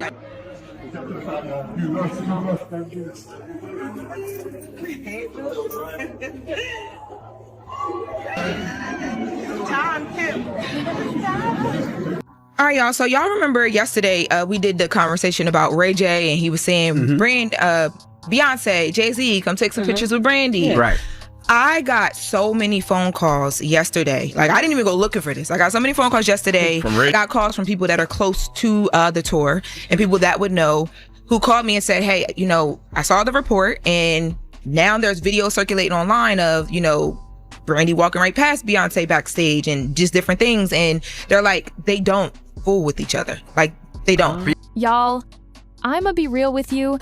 All right, y'all. So y'all remember yesterday we did the conversation about Ray J, and he was saying, Beyonce, Jay-Z, come take some pictures with Brandy. Yeah. Right. I got so many phone calls yesterday. Like, I didn't even go looking for this. I got so many phone calls yesterday. I got calls from people that are close to the tour and people that would know, who called me and said, hey, you know, I saw the report and now there's video circulating online of, you know, Brandy walking right past Beyonce backstage and just different things. And they're like, they don't fool with each other. Like, they don't. Y'all, I'ma be real with you.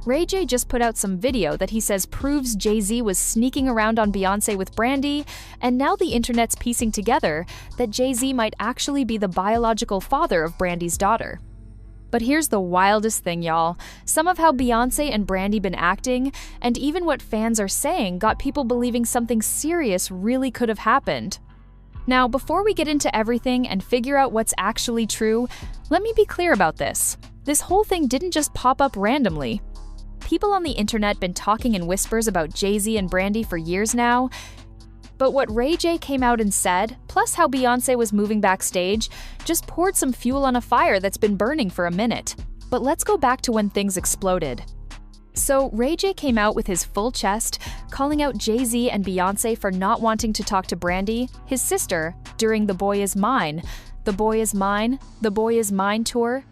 Ray J just put out some video that he says proves Jay-Z was sneaking around on Beyonce with Brandy, and now the internet's piecing together that Jay-Z might actually be the biological father of Brandy's daughter. But here's the wildest thing, y'all. Some of how Beyonce and Brandy been acting, and even what fans are saying, got people believing something serious really could have happened. Now, before we get into everything and figure out what's actually true, let me be clear about this. This whole thing didn't just pop up randomly. People on the internet been talking in whispers about Jay-Z and Brandy for years now, but what Ray J came out and said, plus how Beyonce was moving backstage, just poured some fuel on a fire that's been burning for a minute. But let's go back to when things exploded. So Ray J came out with his full chest, calling out Jay-Z and Beyonce for not wanting to talk to Brandy, his sister, during The Boy Is Mine, The Boy Is Mine, The Boy Is Mine tour.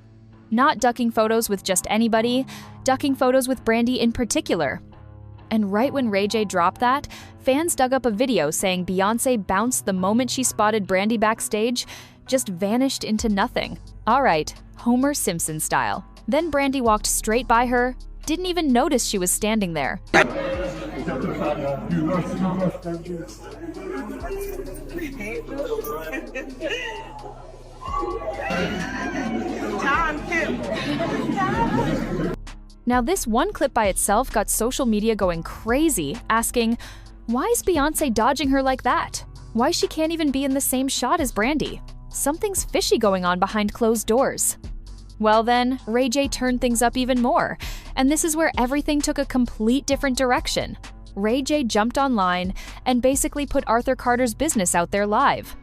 Not ducking photos with just anybody, ducking photos with Brandy in particular. And right when Ray J dropped that, fans dug up a video saying Beyonce bounced the moment she spotted Brandy backstage, just vanished into nothing. All right, Homer Simpson style. Then Brandy walked straight by her, didn't even notice she was standing there. Now this one clip by itself got social media going crazy, asking, why is Beyonce dodging her like that? Why she can't even be in the same shot as Brandy? Something's fishy going on behind closed doors. Well then, Ray J turned things up even more, and this is where everything took a complete different direction. Ray J jumped online and basically put Arthur Carter's business out there live.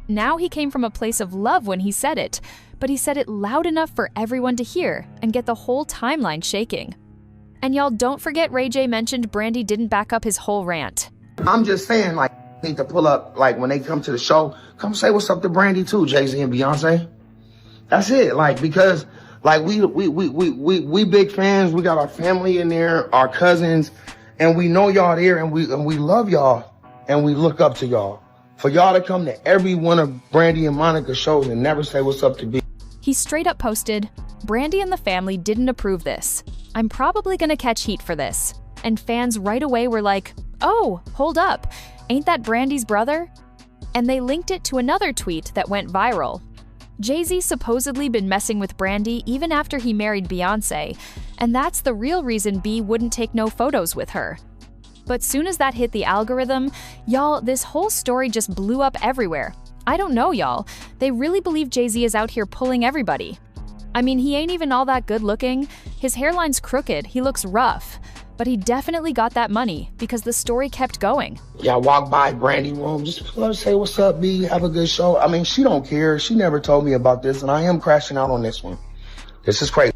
Now he came from a place of love when he said it, but he said it loud enough for everyone to hear and get the whole timeline shaking. And y'all don't forget Ray J mentioned Brandy didn't back up his whole rant. I'm just saying, like, need to pull up, like, when they come to the show, come say what's up to Brandy too, Jay-Z and Beyonce. That's it, like, because, like, we big fans, we got our family in there, our cousins, and we know y'all there, and we love y'all, and we look up to y'all. For y'all to come to every one of Brandy and Monica's shows and never say what's up to B. He straight up posted, Brandy and the family didn't approve this. I'm probably gonna catch heat for this. And fans right away were like, oh, hold up, ain't that Brandy's brother? And they linked it to another tweet that went viral. Jay-Z supposedly been messing with Brandy even after he married Beyonce, and that's the real reason B wouldn't take no photos with her. But soon as that hit the algorithm, y'all, this whole story just blew up everywhere. I don't know, y'all. They really believe Jay-Z is out here pulling everybody. I mean, he ain't even all that good looking. His hairline's crooked, he looks rough. But he definitely got that money because the story kept going. Y'all walk by Brandy room, just pull up, say what's up, B, have a good show. I mean, she don't care. She never told me about this, and I am crashing out on this one. This is crazy.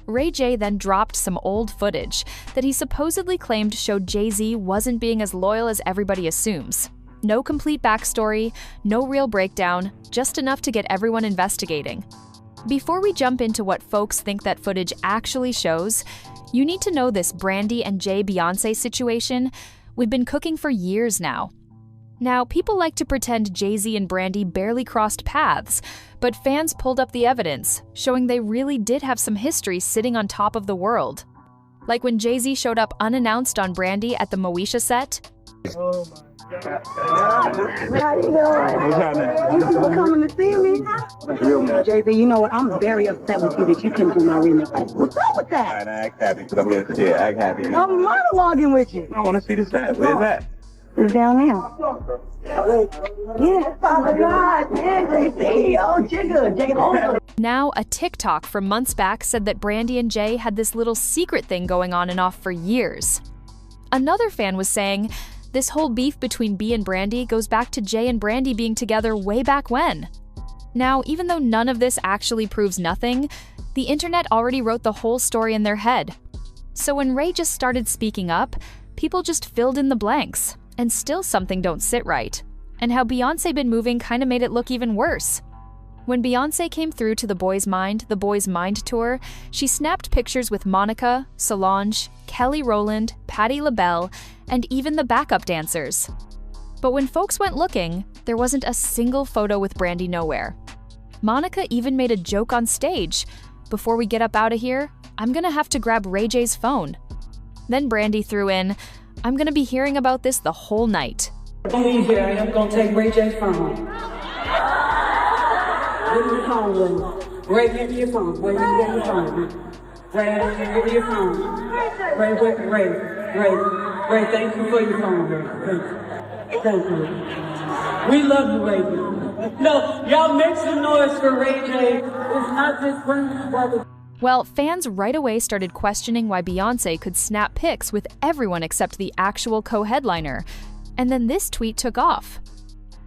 Ray J then dropped some old footage that he supposedly claimed showed Jay-Z wasn't being as loyal as everybody assumes. No complete backstory, no real breakdown, just enough to get everyone investigating. Before we jump into what folks think that footage actually shows, you need to know this Brandy and Jay-Beyonce situation. We've been cooking for years now. Now, people like to pretend Jay-Z and Brandy barely crossed paths, but fans pulled up the evidence, showing they really did have some history sitting on top of the world. Like when Jay-Z showed up unannounced on Brandy at the Moesha set. Oh my God. How you doing? What's happening? You for coming to see me? Jay-Z, you know what? I'm very upset with you that you couldn't do my remix. What's up with that? I act happy. I'm here. Yeah, act happy. I'm monologuing with you. I want to see the set. Where's that? It's down now. Yeah. Oh my God. Yeah, JC. Oh, Jigga. Now, a TikTok from months back said that Brandy and Jay had this little secret thing going on and off for years. Another fan was saying, this whole beef between B and Brandy goes back to Jay and Brandy being together way back when. Now, even though none of this actually proves nothing, the internet already wrote the whole story in their head. So when Ray just started speaking up, people just filled in the blanks, and still something don't sit right. And how Beyonce been moving kinda made it look even worse. When Beyonce came through to the Boys' Mind tour, she snapped pictures with Monica, Solange, Kelly Rowland, Patti LaBelle, and even the backup dancers. But when folks went looking, there wasn't a single photo with Brandy nowhere. Monica even made a joke on stage. Before we get up out of here, I'm gonna have to grab Ray J's phone. Then Brandy threw in, I'm gonna be hearing about this the whole night. Don't leave here, I'm gonna take Ray J's phone. Give me your phone, Ray. Ray, give me your phone. Ray, give me your phone. Ray, give me your phone. Ray, thank you for your phone, Ray. Thank you. We love you, Ray. No, y'all make some noise for Ray J. It's not just Brandy's brother. Well, fans right away started questioning why Beyonce could snap pics with everyone except the actual co-headliner. And then this tweet took off.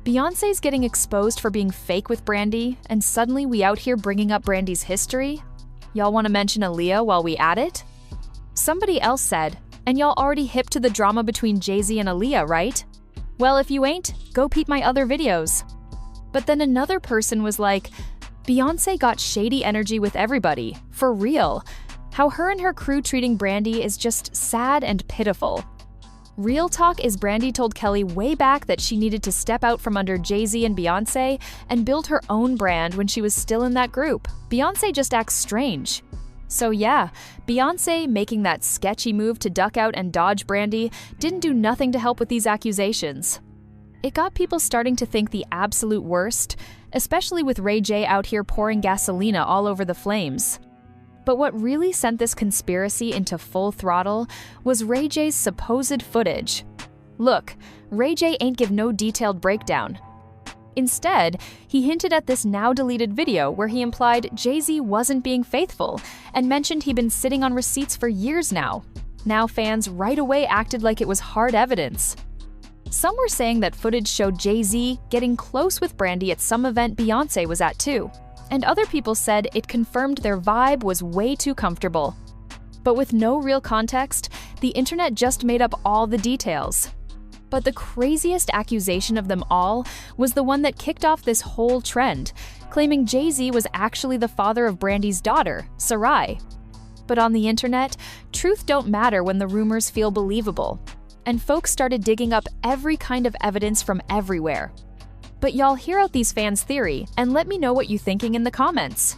Beyonce's getting exposed for being fake with Brandy, and suddenly we out here bringing up Brandy's history? Y'all want to mention Aaliyah while we at it? Somebody else said, and y'all already hip to the drama between Jay-Z and Aaliyah, right? Well, if you ain't, go peep my other videos. But then another person was like, Beyonce got shady energy with everybody, for real. How her and her crew treating Brandy is just sad and pitiful. Real talk is Brandy told Kelly way back that she needed to step out from under Jay-Z and Beyonce and build her own brand when she was still in that group. Beyonce just acts strange. So yeah, Beyonce making that sketchy move to duck out and dodge Brandy didn't do nothing to help with these accusations. It got people starting to think the absolute worst, especially with Ray J out here pouring gasolina all over the flames. But what really sent this conspiracy into full throttle was Ray J's supposed footage. Look, Ray J ain't give no detailed breakdown. Instead, he hinted at this now-deleted video where he implied Jay-Z wasn't being faithful and mentioned he'd been sitting on receipts for years now. Now fans right away acted like it was hard evidence. Some were saying that footage showed Jay-Z getting close with Brandy at some event Beyonce was at too. And other people said it confirmed their vibe was way too comfortable. But with no real context, the internet just made up all the details. But the craziest accusation of them all was the one that kicked off this whole trend, claiming Jay-Z was actually the father of Brandy's daughter, Sarai. But on the internet, truth don't matter when the rumors feel believable. And folks started digging up every kind of evidence from everywhere. But y'all hear out these fans' theory and let me know what you're thinking in the comments.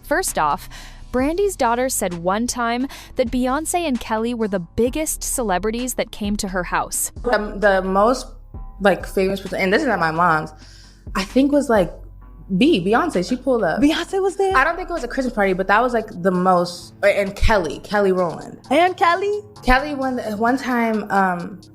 First off, Brandy's daughter said one time that Beyonce and Kelly were the biggest celebrities that came to her house. The most famous person, and this is not my mom's, I think was Beyonce. She pulled up. Beyonce was there? I don't think it was a Christmas party, but that was the most, and Kelly Rowland. And Kelly? Kelly, one time,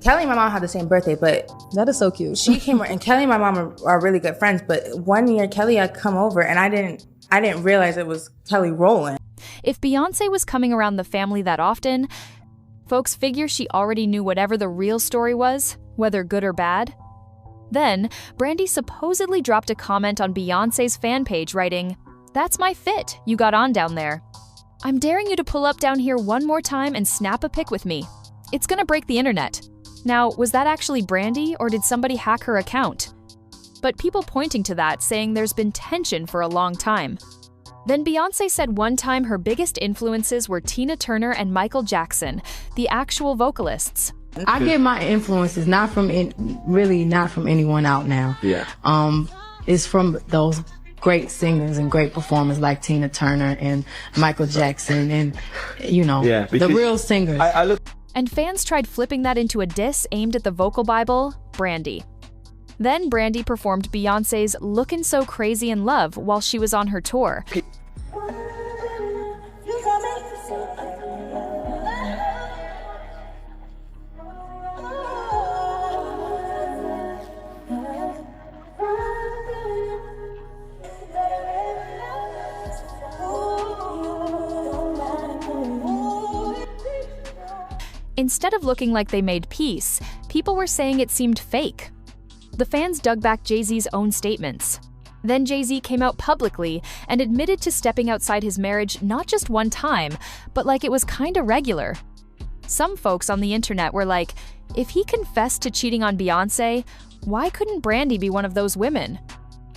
Kelly and my mom had the same birthday, but that is so cute. She came, and Kelly and my mom are really good friends, but one year Kelly had come over and I didn't realize it was Kelly Rowland. If Beyonce was coming around the family that often, folks figure she already knew whatever the real story was, whether good or bad. Then, Brandy supposedly dropped a comment on Beyonce's fan page writing, "That's my fit you got on down there. I'm daring you to pull up down here one more time and snap a pic with me. It's gonna break the internet." Now, was that actually Brandy or did somebody hack her account? But people pointing to that saying there's been tension for a long time. Then Beyonce said one time her biggest influences were Tina Turner and Michael Jackson, the actual vocalists. I get my influences not from anyone out now. Yeah. It's from those great singers and great performers like Tina Turner and Michael Jackson and the real singers. And fans tried flipping that into a diss aimed at the vocal Bible, Brandy. Then Brandy performed Beyonce's "Lookin' So Crazy in Love" while she was on her tour. Instead of looking like they made peace, people were saying it seemed fake. The fans dug back Jay-Z's own statements. Then Jay-Z came out publicly and admitted to stepping outside his marriage not just one time, but like it was kinda regular. Some folks on the internet were like, if he confessed to cheating on Beyonce, why couldn't Brandy be one of those women?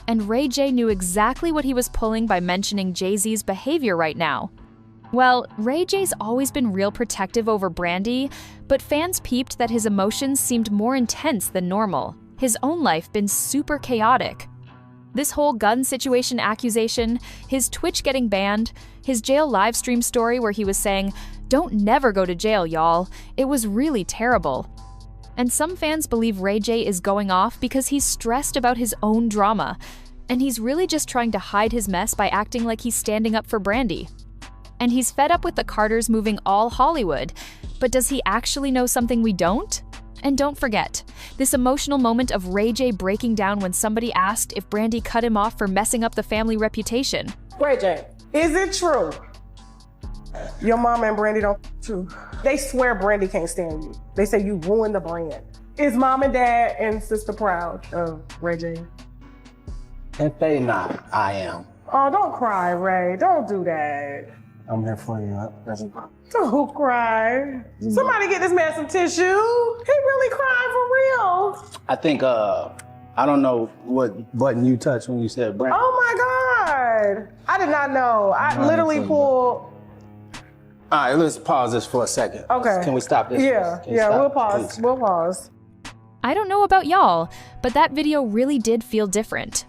And Ray J knew exactly what he was pulling by mentioning Jay-Z's behavior right now. Well, Ray J's always been real protective over Brandy, but fans peeped that his emotions seemed more intense than normal. His own life been super chaotic. This whole gun situation accusation, his Twitch getting banned, his jail livestream story where he was saying, "Don't never go to jail, y'all. It was really terrible." And some fans believe Ray J is going off because he's stressed about his own drama, and he's really just trying to hide his mess by acting like he's standing up for Brandy. And he's fed up with the Carters moving all Hollywood, but does he actually know something we don't? And don't forget, this emotional moment of Ray J breaking down when somebody asked if Brandy cut him off for messing up the family reputation. Ray J, is it true your mom and Brandy don't true? They swear Brandy can't stand you. They say you ruined the brand. Is mom and dad and sister proud of Ray J? If they not, I am. Oh, don't cry, Ray. Don't do that. I'm here for you. Don't cry. Somebody get this man some tissue. He really crying for real. I think, I don't know what button you touched when you said Brandy. Oh my God. I did not know. I literally pulled. All right, let's pause this for a second. Okay. Can we stop this? Yeah, we'll pause. Please. We'll pause. I don't know about y'all, but that video really did feel different.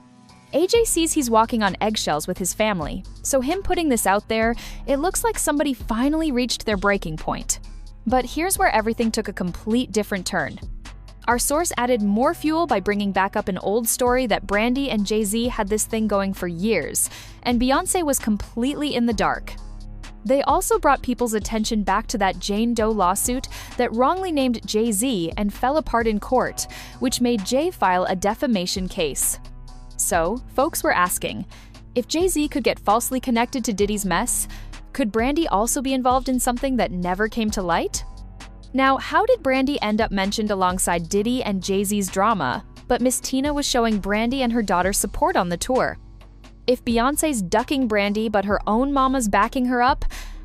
AJ sees he's walking on eggshells with his family, so him putting this out there, it looks like somebody finally reached their breaking point. But here's where everything took a complete different turn. Our source added more fuel by bringing back up an old story that Brandy and Jay-Z had this thing going for years, and Beyonce was completely in the dark. They also brought people's attention back to that Jane Doe lawsuit that wrongly named Jay-Z and fell apart in court, which made Jay file a defamation case. So, folks were asking, if Jay-Z could get falsely connected to Diddy's mess, could Brandy also be involved in something that never came to light? Now, how did Brandy end up mentioned alongside Diddy and Jay-Z's drama, but Miss Tina was showing Brandy and her daughter support on the tour? If Beyonce's ducking Brandy but her own mama's backing her up,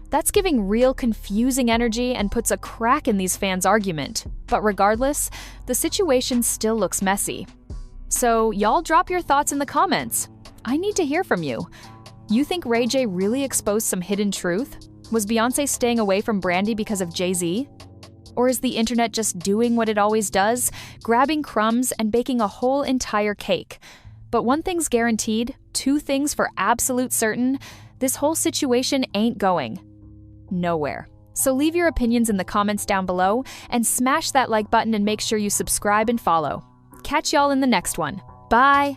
that's giving real confusing energy and puts a crack in these fans' argument. But regardless, the situation still looks messy. So y'all drop your thoughts in the comments. I need to hear from you. You think Ray J really exposed some hidden truth? Was Beyonce staying away from Brandy because of Jay-Z? Or is the internet just doing what it always does, grabbing crumbs and baking a whole entire cake? But one thing's guaranteed, two things for absolute certain, this whole situation ain't going nowhere. So leave your opinions in the comments down below and smash that like button and make sure you subscribe and follow. Catch y'all in the next one. Bye!